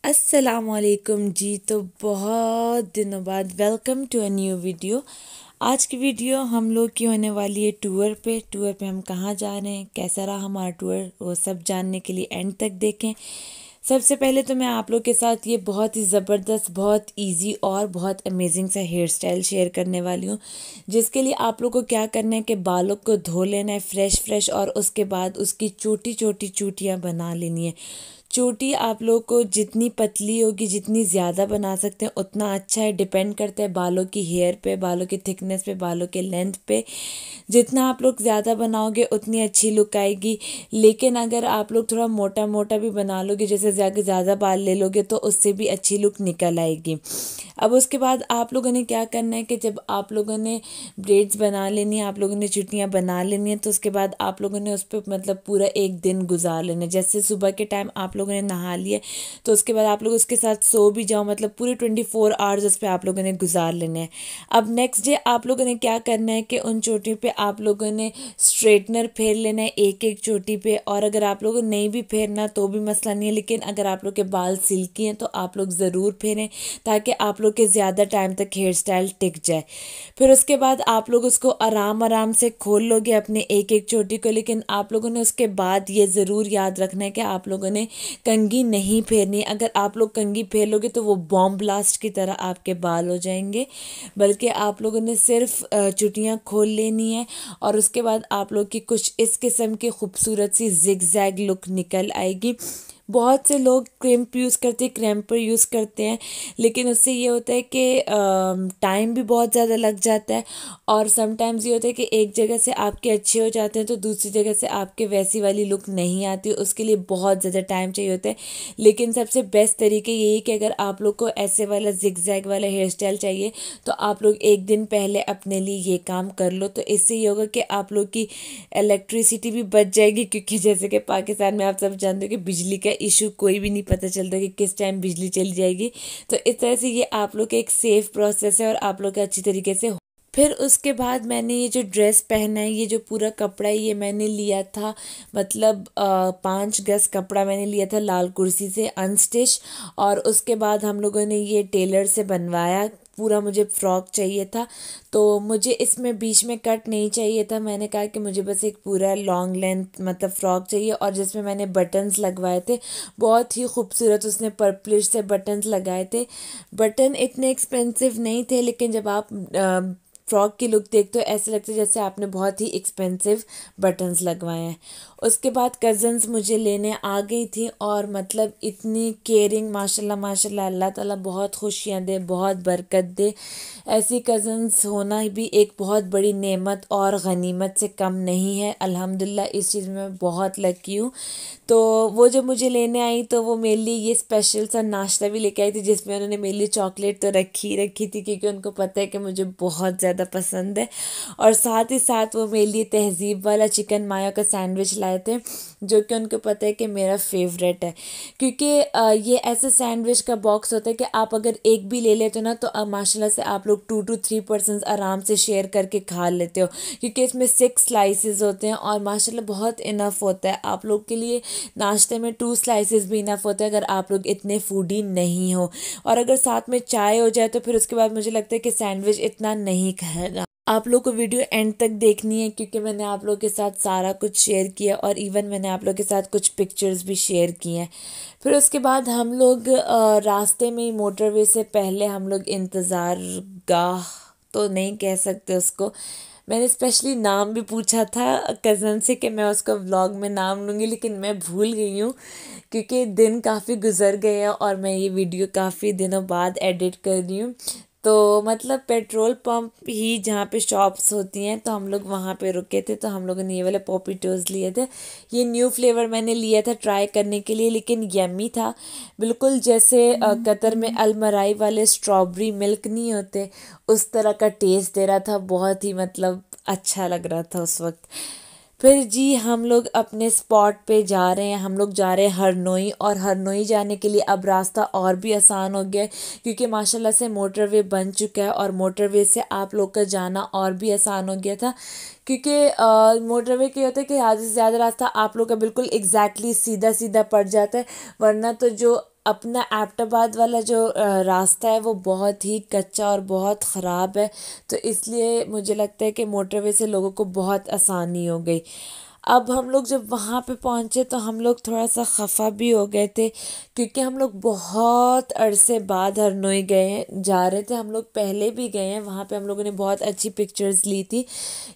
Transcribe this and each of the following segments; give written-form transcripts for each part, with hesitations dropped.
अस्सलामुअलैकुम जी। तो बहुत दिनों बाद welcome to a new video. आज की वीडियो हम लोग की होने वाली है टूर पे हम कहाँ जा रहे हैं, कैसा रहा हमारा टूर, वो सब जानने के लिए एंड तक देखें। सबसे पहले तो मैं आप लोग के साथ ये बहुत ही ज़बरदस्त, बहुत इजी और बहुत अमेजिंग सा हेयर स्टाइल शेयर करने वाली हूँ, जिसके लिए आप लोग को क्या करना है कि बालों को धो लेना है फ्रेश फ्रेश, और उसके बाद उसकी छोटी छोटी चूटियाँ बना लेनी है। चोटी आप लोग को जितनी पतली होगी, जितनी ज़्यादा बना सकते हैं उतना अच्छा है। डिपेंड करता है बालों की हेयर पे, बालों की थिकनेस पे, बालों के लेंथ पे। जितना आप लोग ज़्यादा बनाओगे उतनी अच्छी लुक आएगी। लेकिन अगर आप लोग थोड़ा मोटा मोटा भी बना लोगे, जैसे ज़्यादा बाल ले लोगे, तो उससे भी अच्छी लुक निकल आएगी। अब उसके बाद आप लोगों ने क्या करना है कि जब आप लोगों ने ब्रेड्स बना लेनी है, आप लोगों ने चुटियाँ बना लेनी है, तो उसके बाद आप लोगों ने उस पर मतलब पूरा एक दिन गुजार लेना है। जैसे सुबह के टाइम आप लोगों ने नहा लिया, तो उसके बाद आप लोग उसके साथ सो भी जाओ, मतलब पूरे 24 आवर्स उस पर आप लोगों ने गुजार लेने हैं। अब नेक्स्ट डे आप लोगों ने क्या करना है कि उन चोटियों पे आप लोगों ने स्ट्रेटनर फेर लेना है एक एक चोटी पे। और अगर आप लोगों नहीं भी फेरना तो भी मसला नहीं है, लेकिन अगर आप लोग के बाल सिल्की हैं तो आप लोग ज़रूर फेरें, ताकि आप लोग के ज़्यादा टाइम तक हेयर स्टाइल टिक जाए। फिर उसके बाद आप लोग उसको आराम आराम से खोल लोगे अपने एक एक चोटी को। लेकिन आप लोगों ने उसके बाद ये ज़रूर याद रखना है कि आप लोगों ने कंघी नहीं फेरनी। अगर आप लोग कंघी फेर लोगे तो वो बॉम्ब ब्लास्ट की तरह आपके बाल हो जाएंगे, बल्कि आप लोगों ने सिर्फ चुटियाँ खोल लेनी है। और उसके बाद आप लोग की कुछ इस किस्म की खूबसूरत सी जिग जैग लुक निकल आएगी। बहुत से लोग क्रेम्प यूज़ करते हैं, क्रैम्पर यूज़ करते हैं, लेकिन उससे ये होता है कि टाइम भी बहुत ज़्यादा लग जाता है। और समटाइम्स ये होता है कि एक जगह से आपके अच्छे हो जाते हैं तो दूसरी जगह से आपके वैसी वाली लुक नहीं आती, उसके लिए बहुत ज़्यादा टाइम चाहिए होता है। लेकिन सबसे बेस्ट तरीके यही कि अगर आप लोग को ऐसे वाला जिगजैग वाला हेयर स्टाइल चाहिए तो आप लोग एक दिन पहले अपने लिए ये काम कर लो। तो इससे ये होगा कि आप लोग की इलेक्ट्रिसिटी भी बच जाएगी, क्योंकि जैसे कि पाकिस्तान में आप सब जानते हो कि बिजली का इशू कोई भी नहीं पता चलता कि किस टाइम बिजली चली जाएगी। तो इस तरह से ये आप लोग का एक सेफ प्रोसेस है और आप लोग का अच्छी तरीके से। फिर उसके बाद मैंने ये जो ड्रेस पहना है, ये जो पूरा कपड़ा है, ये मैंने लिया था, मतलब 5 गज कपड़ा मैंने लिया था लाल कुर्सी से अनस्टिच। और उसके बाद हम लोगों ने ये टेलर से बनवाया। पूरा मुझे फ़्रॉक चाहिए था, तो मुझे इसमें बीच में कट नहीं चाहिए था। मैंने कहा कि मुझे बस एक पूरा लॉन्ग लेंथ मतलब फ़्रॉक चाहिए, और जिसमें मैंने बटन्स लगवाए थे, बहुत ही खूबसूरत उसने पर्पलिश से बटन्स लगाए थे। बटन इतने एक्सपेंसिव नहीं थे, लेकिन जब आप फ्रॉक की लुक देखते हो ऐसे लगता है जैसे आपने बहुत ही एक्सपेंसिव बटन्स लगवाए हैं। उसके बाद कज़न्स मुझे लेने आ गई थी, और मतलब इतनी केयरिंग, माशाल्लाह माशाल्लाह, अल्लाह ताला बहुत खुशियाँ दे, बहुत बरकत दे। ऐसी कज़न्स होना भी एक बहुत बड़ी नेमत और गनीमत से कम नहीं है। अल्हम्दुलिल्लाह इस चीज़ में मैं बहुत लकी हूँ। तो वो जब मुझे लेने आई तो वो मेरे लिए ये स्पेशल सा नाश्ता भी लेके आई थी, जिसमें उन्होंने मेरे लिए चॉकलेट तो रखी ही रखी थी, क्योंकि उनको पता है कि मुझे बहुत ज़्यादा पसंद है। और साथ ही साथ वो मेरे लिए तहज़ीब वाला चिकन मायो का सैंडविच लाए थे, जो कि उनको पता है कि मेरा फेवरेट है। क्योंकि ये ऐसा सैंडविच का बॉक्स होता है कि आप अगर एक भी ले लेते हो ना, तो माशाल्लाह से आप लोग 2 to 3 पर्सन्स आराम से शेयर करके खा लेते हो, क्योंकि इसमें 6 स्लाइसेस होते हैं, और माशाल्लाह बहुत इनफ होता है आप लोग के लिए। नाश्ते में 2 स्लाइसेस भी इनफ होता है अगर आप लोग इतने फूडी नहीं हो। और अगर साथ में चाय हो जाए तो फिर उसके बाद मुझे लगता है कि सैंडविच इतना नहीं खाएगा। आप लोग को वीडियो एंड तक देखनी है, क्योंकि मैंने आप लोग के साथ सारा कुछ शेयर किया, और इवन मैंने आप लोग के साथ कुछ पिक्चर्स भी शेयर किए हैं। फिर उसके बाद हम लोग रास्ते में ही, मोटरवे से पहले हम लोग इंतज़ार गाह तो नहीं कह सकते उसको, मैंने स्पेशली नाम भी पूछा था कज़न से कि मैं उसको व्लॉग में नाम लूँगी, लेकिन मैं भूल गई हूँ, क्योंकि दिन काफ़ी गुजर गए हैं और मैं ये वीडियो काफ़ी दिनों बाद एडिट कर रही हूँ। तो मतलब पेट्रोल पंप ही जहाँ पे शॉप्स होती हैं, तो हम लोग वहाँ पे रुके थे, तो हम लोगों ने ये वाले पॉपिटोज़ लिए थे। ये न्यू फ्लेवर मैंने लिया था ट्राई करने के लिए, लेकिन यम्मी था बिल्कुल। जैसे कतर में अलमराई वाले स्ट्रॉबेरी मिल्क नहीं होते, उस तरह का टेस्ट दे रहा था। बहुत ही मतलब अच्छा लग रहा था उस वक्त। फिर जी हम लोग अपने स्पॉट पे जा रहे हैं, हम लोग जा रहे हैं हरनोई। और हरनोई जाने के लिए अब रास्ता और भी आसान हो गया है क्योंकि माशाल्लाह से मोटरवे बन चुका है और मोटरवे से आप लोग का जाना और भी आसान हो गया था क्योंकि मोटरवे क्या होता है कि आधे से ज़्यादा रास्ता आप लोग का बिल्कुल एग्जैक्टली सीधा सीधा पड़ जाता है, वरना तो जो अपना एबटाबाद वाला जो रास्ता है वो बहुत ही कच्चा और बहुत ख़राब है। तो इसलिए मुझे लगता है कि मोटरवे से लोगों को बहुत आसानी हो गई। अब हम लोग जब वहाँ पे पहुँचे तो हम लोग थोड़ा सा खफा भी हो गए थे क्योंकि हम लोग बहुत अरसे बाद हरनोई जा रहे थे। हम लोग पहले भी गए हैं वहाँ पे, हम लोगों ने बहुत अच्छी पिक्चर्स ली थी।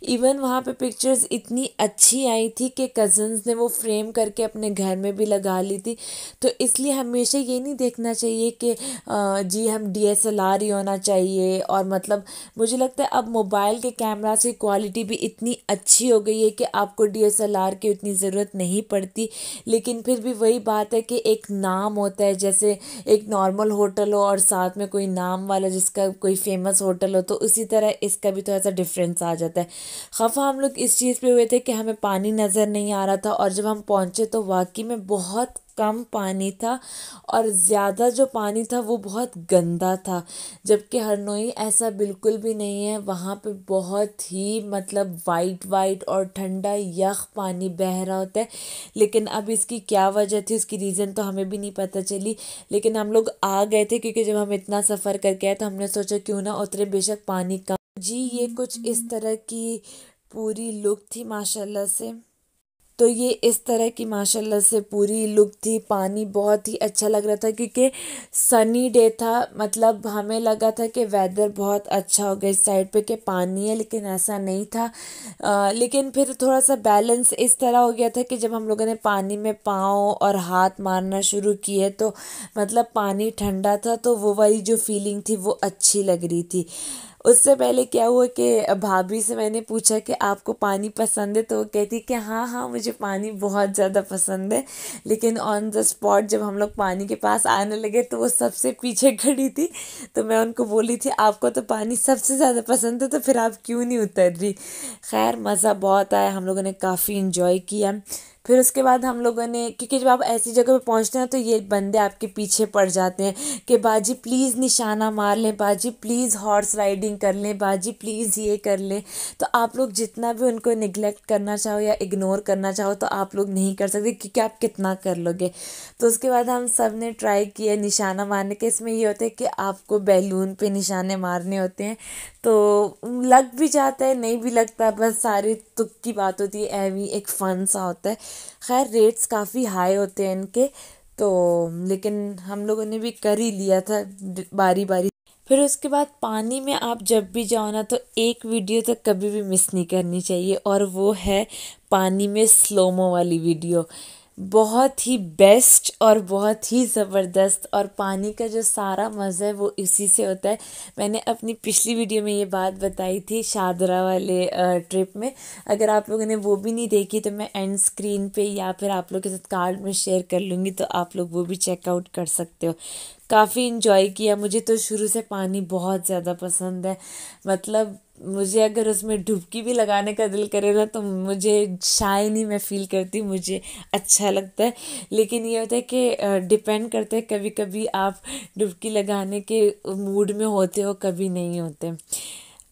इवन वहाँ पे पिक्चर्स इतनी अच्छी आई थी कि कज़न्स ने वो फ्रेम करके अपने घर में भी लगा ली थी। तो इसलिए हमेशा ये नहीं देखना चाहिए कि जी हम DSLR ही होना चाहिए। और मतलब मुझे लगता है अब मोबाइल के कैमरा की क्वालिटी भी इतनी अच्छी हो गई है कि आपको DSLR की उतनी ज़रूरत नहीं पड़ती। लेकिन फिर भी वही बात है कि एक नाम होता है, जैसे एक नॉर्मल होटल हो और साथ में कोई नाम वाला जिसका कोई फेमस होटल हो, तो उसी तरह इसका भी थोड़ा सा डिफरेंस आ जाता है। खफ़ा हम लोग इस चीज़ पे हुए थे कि हमें पानी नज़र नहीं आ रहा था और जब हम पहुँचे तो वाकई में बहुत कम पानी था और ज़्यादा जो पानी था वो बहुत गंदा था। जबकि हरनोई ऐसा बिल्कुल भी नहीं है, वहाँ पे बहुत ही मतलब वाइट वाइट और ठंडा यख पानी बह रहा होता है। लेकिन अब इसकी क्या वजह थी, उसकी रीज़न तो हमें भी नहीं पता चली। लेकिन हम लोग आ गए थे क्योंकि जब हम इतना सफ़र करके आए तो हमने सोचा क्यों ना उतरे, बेशक पानी कम। जी ये कुछ इस तरह की पूरी लुक थी माशाल्लाह से। तो ये इस तरह की माशाल्लाह से पूरी लुक थी। पानी बहुत ही अच्छा लग रहा था क्योंकि सनी डे था, मतलब हमें लगा था कि वेदर बहुत अच्छा होगा इस साइड पे कि पानी है, लेकिन ऐसा नहीं था। लेकिन फिर थोड़ा सा बैलेंस इस तरह हो गया था कि जब हम लोगों ने पानी में पाँव और हाथ मारना शुरू किए तो मतलब पानी ठंडा था, तो वो वाली जो फीलिंग थी वो अच्छी लग रही थी। उससे पहले क्या हुआ कि भाभी से मैंने पूछा कि आपको पानी पसंद है, तो वो कहती कि हाँ हाँ मुझे पानी बहुत ज़्यादा पसंद है। लेकिन ऑन द स्पॉट जब हम लोग पानी के पास आने लगे तो वो सबसे पीछे खड़ी थी। तो मैं उनको बोली थी आपको तो पानी सबसे ज़्यादा पसंद है तो फिर आप क्यों नहीं उतर रही। खैर मज़ा बहुत आया, हम लोगों ने काफ़ी इन्जॉय किया। फिर उसके बाद हम लोगों ने, क्योंकि जब आप ऐसी जगह पे पहुंचते हैं तो ये बंदे आपके पीछे पड़ जाते हैं कि बाजी प्लीज़ निशाना मार लें, बाजी प्लीज़ हॉर्स राइडिंग कर लें, बाजी प्लीज़ ये कर लें। तो आप लोग जितना भी उनको निगलेक्ट करना चाहो या इग्नोर करना चाहो तो आप लोग नहीं कर सकते क्योंकि आप कितना कर लोगे। तो उसके बाद हम सब ने ट्राई किया निशाना मारने के। इसमें ये होता है कि आपको बैलून पे निशाने मारने होते हैं, तो लग भी जाता है नहीं भी लगता, बस सारी तुक की बात होती है, ऐवी एक फ़न सा होता है। खैर रेट्स काफ़ी हाई होते हैं इनके, तो लेकिन हम लोगों ने भी कर ही लिया था बारी बारी। फिर उसके बाद पानी में आप जब भी जाओ ना तो एक वीडियो तो कभी भी मिस नहीं करनी चाहिए, और वो है पानी में स्लोमो वाली वीडियो। बहुत ही बेस्ट और बहुत ही ज़बरदस्त, और पानी का जो सारा मज़ा है वो इसी से होता है। मैंने अपनी पिछली वीडियो में ये बात बताई थी शादरा वाले ट्रिप में। अगर आप लोगों ने वो भी नहीं देखी तो मैं एंड स्क्रीन पे या फिर आप लोग के साथ कार्ड में शेयर कर लूँगी, तो आप लोग वो भी चेकआउट कर सकते हो। काफ़ी इन्जॉय किया। मुझे तो शुरू से पानी बहुत ज़्यादा पसंद है, मतलब मुझे अगर उसमें डुबकी भी लगाने का दिल करे ना तो मुझे शाय नहीं मैं फ़ील करती, मुझे अच्छा लगता है। लेकिन ये होता है कि डिपेंड करता है, कभी कभी आप डुबकी लगाने के मूड में होते हो, कभी नहीं होते।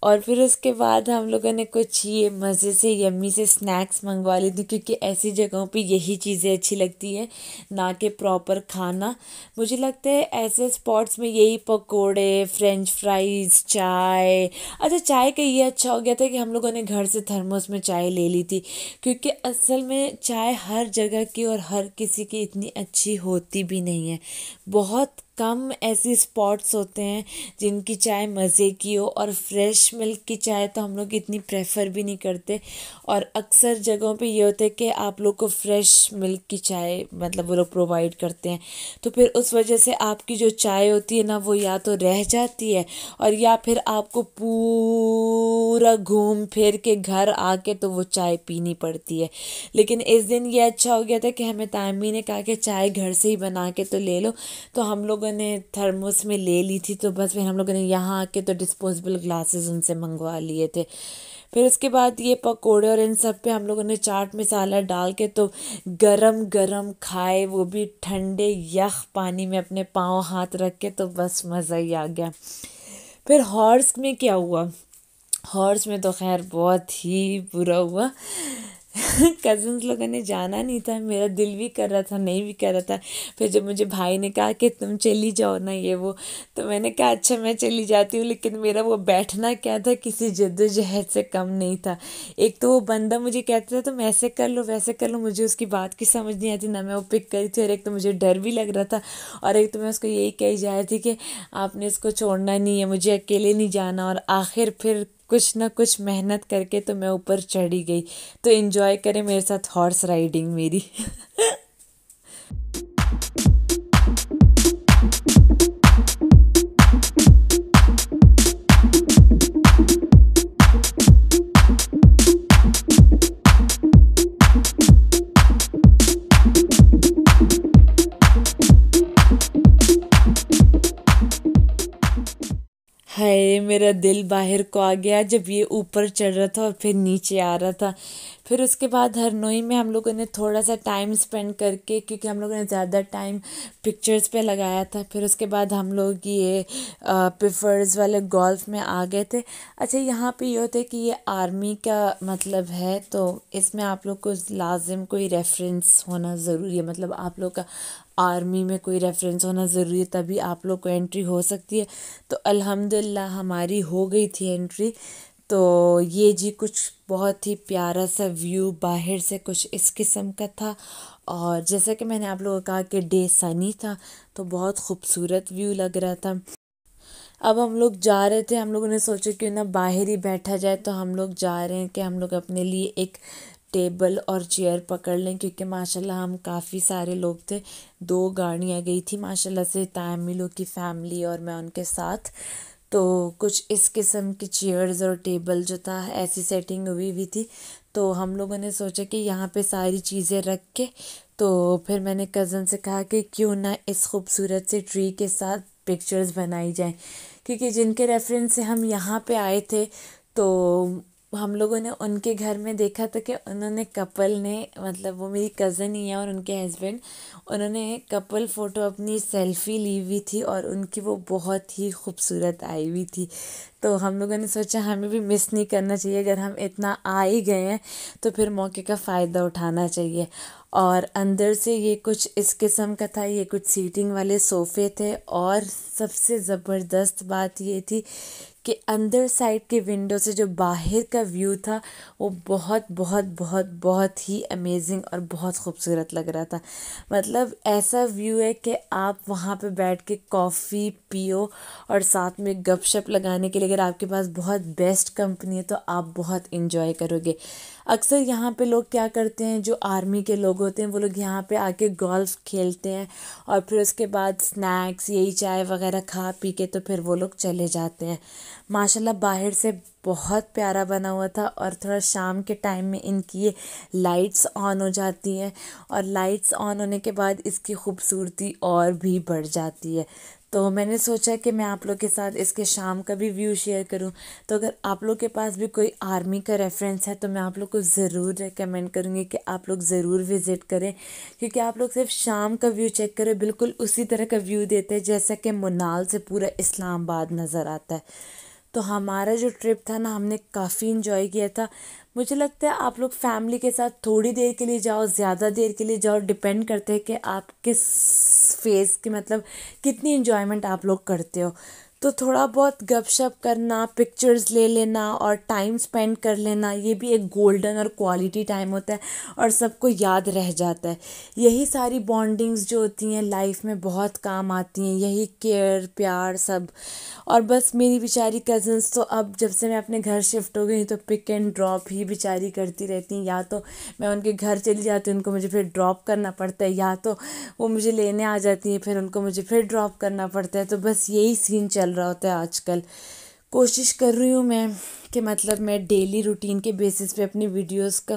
और फिर उसके बाद हम लोगों ने कुछ ये मज़े से यम्मी से स्नैक्स मंगवा ली थी क्योंकि ऐसी जगहों पे यही चीज़ें अच्छी लगती हैं, ना कि प्रॉपर खाना। मुझे लगता है ऐसे स्पॉट्स में यही पकोड़े, फ्रेंच फ्राइज़, चाय। अच्छा चाय का ये अच्छा हो गया था कि हम लोगों ने घर से थर्मोस में चाय ले ली थी, क्योंकि असल में चाय हर जगह की और हर किसी की इतनी अच्छी होती भी नहीं है। बहुत कम ऐसी स्पॉट्स होते हैं जिनकी चाय मज़े की हो, और फ्रेश मिल्क की चाय तो हम लोग इतनी प्रेफर भी नहीं करते। और अक्सर जगहों पे ये होता है कि आप लोग को फ्रेश मिल्क की चाय मतलब वो लोग प्रोवाइड करते हैं, तो फिर उस वजह से आपकी जो चाय होती है ना वो या तो रह जाती है, और या फिर आपको पूरा घूम फिर के घर आके तो वो चाय पीनी पड़ती है। लेकिन इस दिन ये अच्छा हो गया था कि हमें तामी ने कहा कि चाय घर से ही बना के तो ले लो, तो हम लोग लोगों ने थर्मोस में ले ली थी, तो बस फिर हम लोगों ने यहाँ आके तो डिस्पोजेबल ग्लासेस उनसे मंगवा लिए थे। फिर उसके बाद ये पकोड़े और इन सब पे हम लोगों ने चाट मसाला डाल के तो गरम गरम खाए, वो भी ठंडे यख पानी में अपने पाँव हाथ रख के, तो बस मज़ा ही आ गया। फिर हॉर्स में क्या हुआ, हॉर्स में तो खैर बहुत ही बुरा हुआ। कज़न्स लोगों ने जाना नहीं था, मेरा दिल भी कर रहा था, नहीं भी कर रहा था। फिर जब मुझे भाई ने कहा कि तुम चली जाओ ना ये वो, तो मैंने कहा अच्छा मैं चली जाती हूँ, लेकिन मेरा वो बैठना क्या था किसी जद्दोजहद से कम नहीं था। एक तो वो बंदा मुझे कहता था तुम ऐसे कर लो वैसे कर लो, मुझे उसकी बात की समझ नहीं आती, ना मैं वो पिक करी थी, और एक तो मुझे डर भी लग रहा था, और एक तो मैं उसको यही कही जा रही थी कि आपने इसको छोड़ना नहीं है, मुझे अकेले नहीं जाना। और आखिर फिर कुछ ना कुछ मेहनत करके तो मैं ऊपर चढ़ी गई। तो एंजॉय करें मेरे साथ हॉर्स राइडिंग मेरी। हाय मेरा दिल बाहर को आ गया जब ये ऊपर चढ़ रहा था और फिर नीचे आ रहा था। फिर उसके बाद हरनोई में हम लोगों ने थोड़ा सा टाइम स्पेंड करके, क्योंकि हम लोगों ने ज़्यादा टाइम पिक्चर्स पे लगाया था, फिर उसके बाद हम लोग ये पिफर्स वाले गोल्फ में आ गए थे। अच्छा यहाँ पे ये होता है कि ये आर्मी का मतलब है, तो इसमें आप लोग को लाजिम कोई रेफरेंस होना ज़रूरी है, मतलब आप लोग का आर्मी में कोई रेफरेंस होना ज़रूरी है, तभी आप लोग को एंट्री हो सकती है। तो अल्हम्दुलिल्लाह हमारी हो गई थी एंट्री। तो ये जी कुछ बहुत ही प्यारा सा व्यू बाहर से कुछ इस किस्म का था, और जैसा कि मैंने आप लोगों को कहा कि डे सनी था, तो बहुत खूबसूरत व्यू लग रहा था। अब हम लोग जा रहे थे, हम लोगों ने सोचा क्यों ना बाहर ही बैठा जाए, तो हम लोग जा रहे हैं कि हम लोग अपने लिए एक टेबल और चेयर पकड़ लें, क्योंकि माशाल्लाह हम काफ़ी सारे लोग थे, 2 गाड़ियाँ गई थी माशाल्लाह से, तामिलों की फैमिली और मैं उनके साथ। तो कुछ इस किस्म की चेयर्स और टेबल जो था ऐसी सेटिंग हुई हुई थी, तो हम लोगों ने सोचा कि यहाँ पे सारी चीज़ें रख के, तो फिर मैंने कज़न से कहा कि क्यों ना इस खूबसूरत से ट्री के साथ पिक्चर्स बनाई जाएं, क्योंकि जिनके रेफरेंस से हम यहाँ पे आए थे, तो हम लोगों ने उनके घर में देखा था कि उन्होंने कपल ने, मतलब वो मेरी कज़न ही है और उनके हस्बैंड, उन्होंने कपल फ़ोटो अपनी सेल्फ़ी ली हुई थी और उनकी वो बहुत ही खूबसूरत आई हुई थी। तो हम लोगों ने सोचा हमें भी मिस नहीं करना चाहिए, अगर हम इतना आ ही गए हैं तो फिर मौके का फ़ायदा उठाना चाहिए। और अंदर से ये कुछ इस किस्म का था, ये कुछ सीटिंग वाले सोफ़े थे, और सबसे ज़बरदस्त बात ये थी कि अंदर साइड के विंडो से जो बाहर का व्यू था वो बहुत बहुत बहुत बहुत ही अमेजिंग और बहुत खूबसूरत लग रहा था। मतलब ऐसा व्यू है कि आप वहाँ पे बैठ के कॉफ़ी पियो और साथ में गपशप लगाने के लिए अगर आपके पास बहुत बेस्ट कंपनी है तो आप बहुत इंजॉय करोगे। अक्सर यहाँ पे लोग क्या करते हैं, जो आर्मी के लोग होते हैं वो लोग यहाँ पे आके गोल्फ खेलते हैं और फिर उसके बाद स्नैक्स यही चाय वगैरह खा पी के तो फिर वो लोग चले जाते हैं। माशाल्लाह बाहर से बहुत प्यारा बना हुआ था, और थोड़ा शाम के टाइम में इनकी ये लाइट्स ऑन हो जाती हैं, और लाइट्स ऑन होने के बाद इसकी खूबसूरती और भी बढ़ जाती है। तो मैंने सोचा कि मैं आप लोग के साथ इसके शाम का भी व्यू शेयर करूं। तो अगर आप लोग के पास भी कोई आर्मी का रेफरेंस है तो मैं आप लोग को ज़रूर रेकमेंड करूंगी कि आप लोग ज़रूर विज़िट करें, क्योंकि आप लोग सिर्फ शाम का व्यू चेक करें, बिल्कुल उसी तरह का व्यू देते हैं जैसा कि मुनाल से पूरा इस्लामाबाद नज़र आता है। तो हमारा जो ट्रिप था ना, हमने काफ़ी इन्जॉय किया था। मुझे लगता है आप लोग फैमिली के साथ थोड़ी देर के लिए जाओ, ज़्यादा देर के लिए जाओ, डिपेंड करते हैं कि आप किस फेज़ की, मतलब कितनी इन्जॉयमेंट आप लोग करते हो। तो थोड़ा बहुत गपशप करना, पिक्चर्स ले लेना और टाइम स्पेंड कर लेना, ये भी एक गोल्डन और क्वालिटी टाइम होता है और सबको याद रह जाता है। यही सारी बॉन्डिंग्स जो होती हैं लाइफ में बहुत काम आती हैं, यही केयर प्यार सब। और बस मेरी बेचारी कज़न्स तो अब जब से मैं अपने घर शिफ्ट हो गई तो पिक एंड ड्रॉप ही बेचारी करती रहती हैं, या तो मैं उनके घर चली जाती हूँ, उनको मुझे फिर ड्रॉप करना पड़ता है, या तो वो मुझे लेने आ जाती हैं, फिर उनको मुझे फिर ड्रॉप करना पड़ता है। तो बस यही सीन चल रहा होता है आजकल। कोशिश कर रही हूँ मैं कि मतलब मैं डेली रूटीन के बेसिस पे अपनी वीडियोस का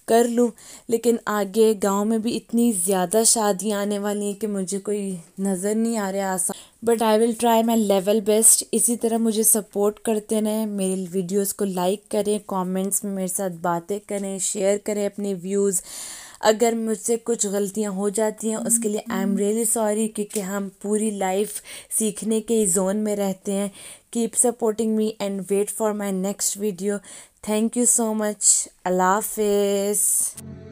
कर लूँ, लेकिन आगे गांव में भी इतनी ज़्यादा शादियाँ आने वाली हैं कि मुझे कोई नज़र नहीं आ रहा आसान, but I will try my level best. इसी तरह मुझे सपोर्ट करते रहें, मेरे वीडियोस को लाइक करें, कमेंट्स में मेरे साथ बातें करें, शेयर करें अपने व्यूज़। अगर मुझसे कुछ गलतियां हो जाती हैं उसके लिए आई एम रियली सॉरी, क्योंकि हम पूरी लाइफ सीखने के जोन में रहते हैं। Keep supporting me and wait for my next video. Thank you so much. अल्लाह हाफिज़।